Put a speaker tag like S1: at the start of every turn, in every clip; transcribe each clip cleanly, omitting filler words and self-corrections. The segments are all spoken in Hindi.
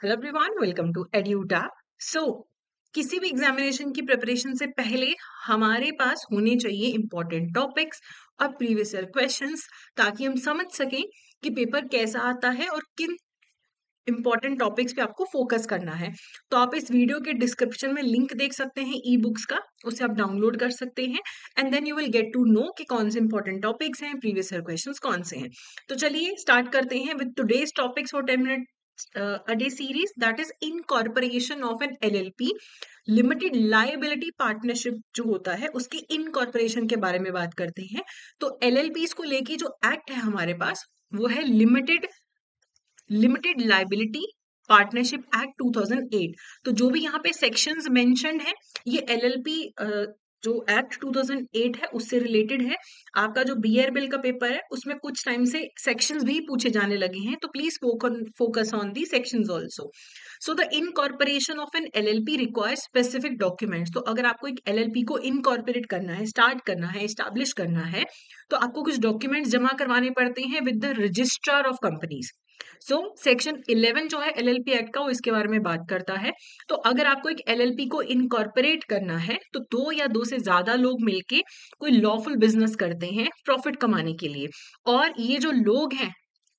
S1: Hello everyone, welcome to Eduta. So किसी भी एग्जामिनेशन की प्रिपरेशन से पहले हमारे पास होने चाहिए इंपॉर्टेंट टॉपिक्स और प्रीवियस ईयर क्वेश्चंस, ताकि हम समझ सकें कि पेपर कैसा आता है और किन इंपॉर्टेंट टॉपिक्स पे आपको फोकस करना है। तो आप इस वीडियो के डिस्क्रिप्शन में लिंक देख सकते हैं ई बुक्स का, उसे आप डाउनलोड कर सकते हैं and then you will get to know कि कौन से इंपॉर्टेंट टॉपिक्स हैं, प्रीवियस ईयर क्वेश्चंस कौन से हैं। तो चलिए स्टार्ट करते हैं with today's topics for 10 minute a day series, that is incorporation of an LLP, limited liability partnership जो होता है उसकी इनकॉर्पोरेशन के बारे में बात करते हैं। तो एलएलपीज को लेके जो एक्ट है हमारे पास वो है लिमिटेड लायबिलिटी पार्टनरशिप एक्ट 2008। तो जो भी यहाँ पे सेक्शंस मेंशन्ड है ये एलएलपी जो एक्ट 2008 है उससे रिलेटेड है। आपका जो बीआर बिल का पेपर है उसमें कुछ टाइम से सेक्शंस भी पूछे जाने लगे हैं, तो please focus on the sections also. So the incorporation of an LLP requires specific documents. तो अगर आपको एक एलएलपी को इनकॉर्पोरेट करना है, स्टार्ट करना है, एस्टैब्लिश करना है, तो आपको कुछ डॉक्यूमेंट्स जमा करवाने पड़ते हैं with the registrar of companies. So section 11 जो है एलएलपी एक्ट का वो इसके बारे में बात करता है। तो अगर आपको एक एलएलपी को इनकॉर्पोरेट करना है तो दो या दो से ज्यादा लोग मिलके कोई लॉफुल बिजनेस करते हैं प्रॉफिट कमाने के लिए, और ये जो लोग हैं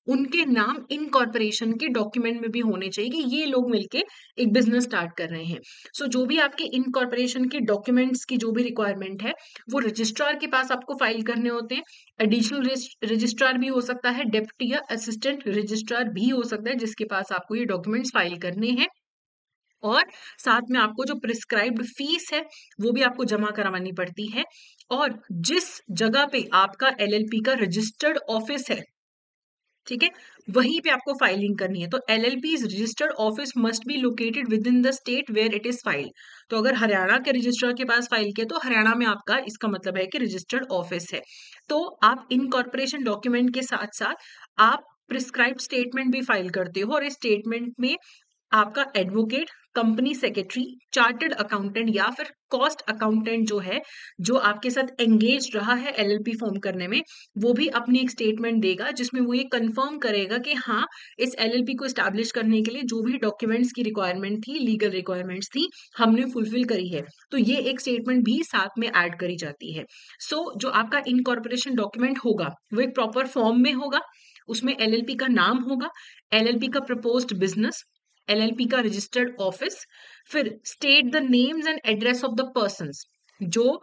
S1: उनके नाम इनकॉर्पोरेशन के डॉक्यूमेंट में भी होने चाहिए कि ये लोग मिलके एक बिजनेस स्टार्ट कर रहे हैं। सो जो भी आपके इनकॉर्पोरेशन के डॉक्यूमेंट्स की जो भी रिक्वायरमेंट है वो रजिस्ट्रार के पास आपको फाइल करने होते हैं। एडिशनल रजिस्ट्रार भी हो सकता है, डेप्यूटी या असिस्टेंट रजिस्ट्रार भी हो सकता है जिसके पास आपको ये डॉक्यूमेंट्स फाइल करने हैं। और साथ में आपको जो प्रिस्क्राइब्ड फीस है वो भी आपको जमा करवानी पड़ती है। और जिस जगह पे आपका एलएलपी का रजिस्टर्ड ऑफिस है, ठीक है, वहीं पे आपको फाइलिंग करनी है। तो LLP's registered office must be located within the state where it is filed. तो अगर हरियाणा के रजिस्ट्रार के पास फाइल किया तो हरियाणा में आपका इसका मतलब है कि रजिस्टर्ड ऑफिस है। तो आप इनकॉर्पोरेशन डॉक्यूमेंट के साथ साथ आप प्रिस्क्राइब्ड स्टेटमेंट भी फाइल करते हो, और इस स्टेटमेंट में आपका advocate, company secretary, chartered accountant या फिर कॉस्ट अकाउंटेंट जो है, जो आपके साथ एंगेज रहा है एलएलपी फॉर्म करने में, वो भी अपनी एक स्टेटमेंट देगा जिसमें वो ये कंफर्म करेगा कि हाँ, इस एलएलपी को एस्टैब्लिश करने के लिए जो भी डॉक्यूमेंट्स की रिक्वायरमेंट थी, लीगल रिक्वायरमेंट्स थी, हमने फुलफिल करी है। तो ये एक स्टेटमेंट भी साथ में ऐड करी जाती है। सो जो आपका इनकॉर्पोरेशन डॉक्यूमेंट होगा वो एक प्रॉपर फॉर्म में होगा, उसमें एलएलपी का नाम होगा, एलएलपी का प्रपोज्ड बिजनेस, एलएलपी का रजिस्टर्ड ऑफिस, फिर state the names and address of the persons जो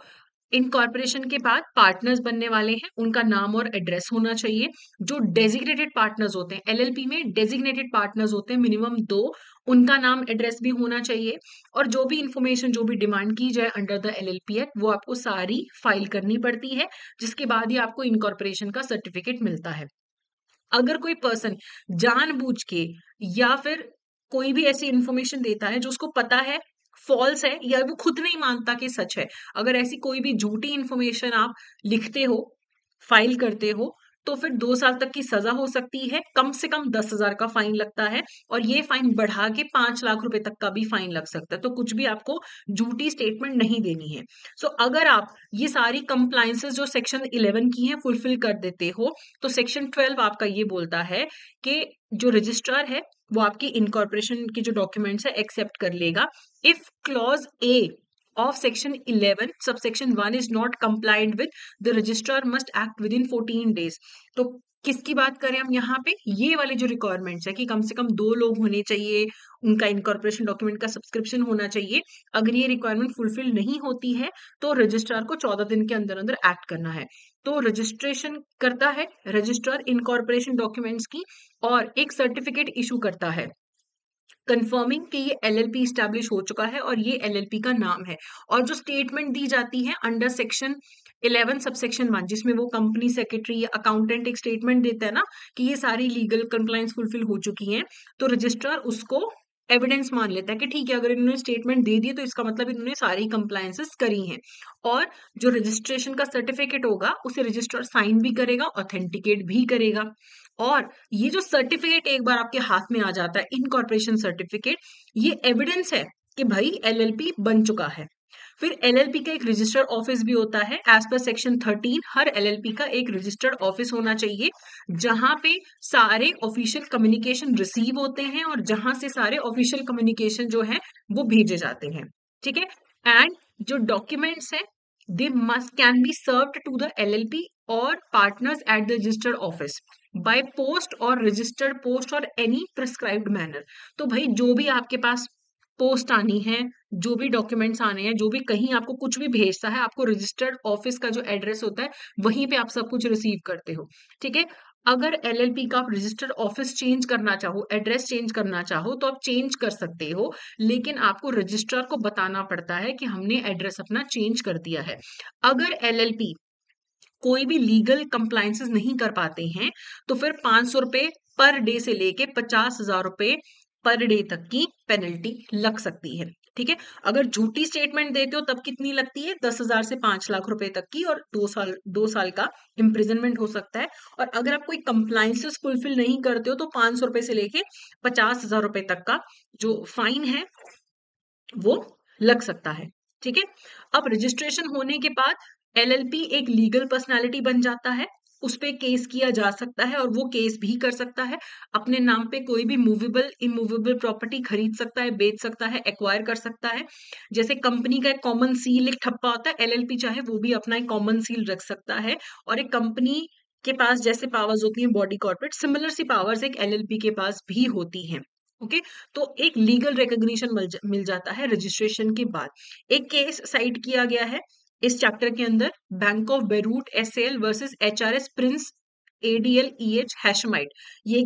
S1: इनकॉर्पोरेशन के बाद पार्टनर्स बनने वाले हैं, उनका नाम और एड्रेस होना चाहिए। जो डेजिग्नेटेड पार्टनर्स होते हैं एलएलपी में, डेजिग्नेटेड पार्टनर्स होते हैं मिनिमम दो, उनका नाम एड्रेस भी होना चाहिए। और जो भी इंफॉर्मेशन जो भी डिमांड की जाए अंडर द एलएलपी एक्ट वो आपको सारी फाइल करनी पड़ती है, जिसके बाद ही आपको इनकॉर्पोरेशन का सर्टिफिकेट मिलता है। अगर कोई पर्सन जानबूझ के या फिर कोई भी ऐसी इंफॉर्मेशन देता है जो उसको पता है फॉल्स है या वो खुद नहीं मानता कि सच है, अगर ऐसी कोई भी झूठी इंफॉर्मेशन आप लिखते हो, फाइल करते हो, तो फिर 2 साल तक की सजा हो सकती है, कम से कम 10,000 का फाइन लगता है, और ये फाइन बढ़ा के 5 लाख रुपए तक का भी फाइन लग सकता है। तो कुछ भी आपको झूठी स्टेटमेंट नहीं देनी है। सो अगर आप ये सारी कंप्लायंसेस जो सेक्शन 11 की हैं फुलफिल कर देते हो, तो सेक्शन 12 आपका ये बोलता है कि जो रजिस्ट्रार है वो आपकी इनकॉर्पोरेशन की जो डॉक्यूमेंट्स है एक्सेप्ट कर लेगा if clause A of section 11 subsection 1 is not compliant with, the registrar must act within 14 days। तो किसकी बात करें हम यहाँ पे, ये वाले जो रिक्वायरमेंट्स है कि कम से कम दो लोग होने चाहिए, उनका इनकॉर्पोरेशन डॉक्यूमेंट का सब्सक्रिप्शन होना चाहिए। अगर ये रिक्वायरमेंट फुलफिल नहीं होती है तो रजिस्ट्रार को 14 दिन के अंदर अंदर एक्ट करना है। तो रजिस्ट्रेशन करता है रजिस्ट्रार इनकॉर्पोरेशन डॉक्यूमेंट्स की, और एक सर्टिफिकेट इशू करता है कंफर्मिंग कि ये एलएलपी स्टैब्लिश हो चुका है और ये एलएलपी का नाम है। और जो स्टेटमेंट दी जाती है अंडर सेक्शन 11 सबसेक्शन 1, जिसमें वो कंपनी सेक्रेटरी या अकाउंटेंट एक स्टेटमेंट देता है ना कि ये सारी लीगल कंप्लायंस फुलफिल हो चुकी हैं, तो रजिस्ट्रार उसको एविडेंस मान लेता है कि ठीक है, अगर इन्होंने स्टेटमेंट दे दी तो इसका मतलब इन्होंने सारी कंप्लायंसेस करी हैं। और जो रजिस्ट्रेशन का सर्टिफिकेट होगा उसे रजिस्ट्रार साइन भी करेगा, ऑथेंटिकेट भी करेगा। और ये जो सर्टिफिकेट एक बार आपके हाथ में आ जाता है, इनकॉर्पोरेशन सर्टिफिकेट, ये एविडेंस है कि भाई एलएलपी बन चुका है। फिर एलएलपी का एक रजिस्टर्ड ऑफिस भी होता है। एज पर सेक्शन 13 हर एलएलपी का एक रजिस्टर्ड ऑफिस होना चाहिए, जहां पे सारे ऑफिशियल कम्युनिकेशन रिसीव होते हैं और जहां से सारे ऑफिशियल कम्युनिकेशन जो है वो भेजे जाते हैं। ठीक है। एंड जो डॉक्यूमेंट्स हैं they must can be served to the LLP or partners at the registered office by post or registered post or any prescribed manner. तो भाई जो भी आपके पास पोस्ट आनी है, जो भी डॉक्यूमेंट्स आने हैं, जो भी कहीं आपको कुछ भी भेजता है, आपको रजिस्टर्ड ऑफिस का जो एड्रेस होता है वहीं पे आप सब कुछ रिसीव करते हो। ठीक है। अगर एलएलपी का आप रजिस्टर्ड ऑफिस चेंज करना चाहो, एड्रेस चेंज करना चाहो तो आप चेंज कर सकते हो, लेकिन आपको रजिस्ट्रार को बताना पड़ता है कि हमने एड्रेस अपना चेंज कर दिया है। अगर एलएलपी कोई भी लीगल कंप्लायंसेस नहीं कर पाते हैं तो फिर 500 रुपए पर डे से लेके 50,000 रुपए पर डे तक की पेनल्टी लग सकती है। ठीक है। अगर झूठी स्टेटमेंट देते हो तब कितनी लगती है? 10,000 से 5 लाख रुपए तक की और 2 साल का इम्प्रिजनमेंट हो सकता है। और अगर आप कोई कंप्लायंसेस फुलफिल नहीं करते हो तो 500 रुपए से लेके 50,000 रुपए तक का जो फाइन है वो लग सकता है। ठीक है। अब रजिस्ट्रेशन होने के बाद एलएलपी एक लीगल पर्सनालिटी बन जाता है, उस पे केस किया जा सकता है और वो केस भी कर सकता है। अपने नाम पे कोई भी मूवेबल इमूवेबल प्रॉपर्टी खरीद सकता है, बेच सकता है, एक्वायर कर सकता है। जैसे कंपनी का एक कॉमन सील, एक ठप्पा होता है, एलएलपी चाहे वो भी अपना एक कॉमन सील रख सकता है। और एक कंपनी के पास जैसे पावर्स होती हैं बॉडी कॉर्पोरेट, सिमिलर सी पावर्स एक एलएलपी के पास भी होती हैं। ओके। तो एक लीगल रिकॉग्निशन मिल जाता है रजिस्ट्रेशन के बाद। एक केस साइट किया गया है इस चैप्टर के अंदर, Bank of Beirut SL versus HRS Prince ADL EH Hashemite. ये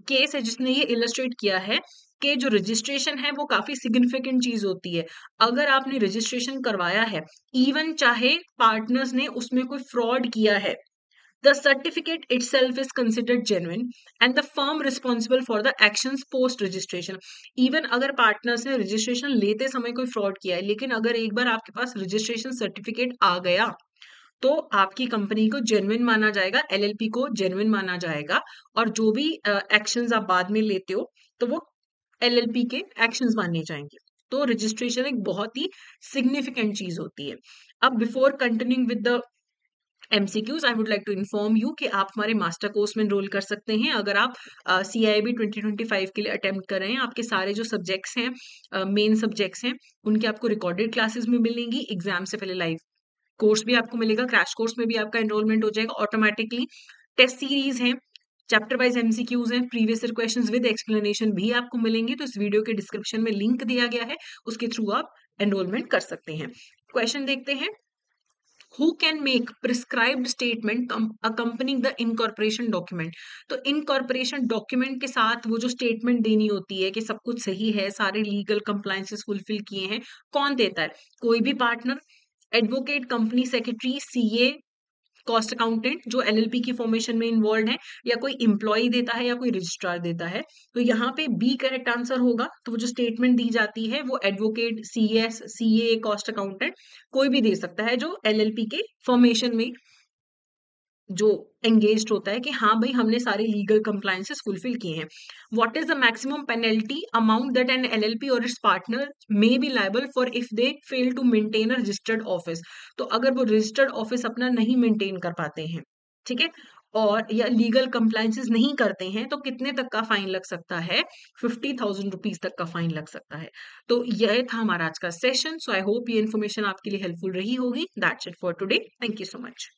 S1: केस है जिसने ये इलस्ट्रेट किया है कि जो रजिस्ट्रेशन है वो काफी सिग्निफिकेंट चीज होती है। अगर आपने रजिस्ट्रेशन करवाया है, इवन चाहे पार्टनर्स ने उसमें कोई फ्रॉड किया है, the certificate itself is considered genuine and the firm responsible for the actions post registration. Even अगर पार्टनर्स ने रजिस्ट्रेशन लेते समय कोई फ्रॉड किया है, लेकिन अगर एक बार आपके पास रजिस्ट्रेशन सर्टिफिकेट आ गया तो आपकी कंपनी को जेन्युइन माना जाएगा, एलएलपी को जेन्युइन माना जाएगा, और जो भी एक्शंस आप बाद में लेते हो तो वो एलएलपी के एक्शंस माने जाएंगे। तो रजिस्ट्रेशन एक बहुत ही सिग्निफिकेंट चीज होती है। अब before continuing with the MCQs, I would like to inform you कि आप हमारे मास्टर कोर्स में एनरोल कर सकते हैं। अगर आप CIB 2025 के लिए अटेम्प्ट कर रहे हैं, आपके सारे जो सब्जेक्ट्स हैं, मेन सब्जेक्ट्स हैं, उनके आपको रिकॉर्डेड क्लासेस में मिलेंगी। एग्जाम से पहले लाइव कोर्स भी आपको मिलेगा, क्रैश कोर्स में भी आपका एनरोलमेंट हो जाएगा ऑटोमेटिकली। टेस्ट सीरीज है, चैप्टर वाइज एमसीक्यूज हैं, previous year questions with explanation भी आपको मिलेंगे। तो इस वीडियो के डिस्क्रिप्शन में लिंक दिया गया है, उसके थ्रू आप एनरोलमेंट कर सकते हैं। क्वेश्चन देखते हैं। Who can make prescribed statement accompanying the incorporation document? तो incorporation document के साथ वो जो statement देनी होती है कि सब कुछ सही है, सारे legal compliances fulfill किए हैं, कौन देता है? कोई भी partner, advocate, company secretary, CA, cost accountant जो एलएलपी की फॉर्मेशन में इन्वॉल्व है, या कोई एम्प्लॉय देता है या कोई रजिस्ट्रार देता है। तो यहाँ पे बी करेक्ट आंसर होगा। तो वो जो स्टेटमेंट दी जाती है वो advocate, CS, CA, cost accountant कोई भी दे सकता है जो एलएलपी के फॉर्मेशन में जो एंगेज्ड होता है कि हाँ भाई हमने सारे लीगल कंप्लायंसेस फुलफिल किए हैं। What is the maximum penalty amount that an LLP or its partner may be liable for if they fail to maintain a registered office? तो अगर वो रजिस्टर्ड ऑफिस अपना नहीं मेंटेन कर पाते हैं, ठीक है, और या लीगल कंप्लायंसेस नहीं करते हैं, तो कितने तक का फाइन लग सकता है? 50,000 रुपीज तक का फाइन लग सकता है। तो यह था हमारा आज का सेशन। सो आई होप ये इन्फॉर्मेशन आपके लिए हेल्पफुल रही होगी। That's it for today. Thank you so much.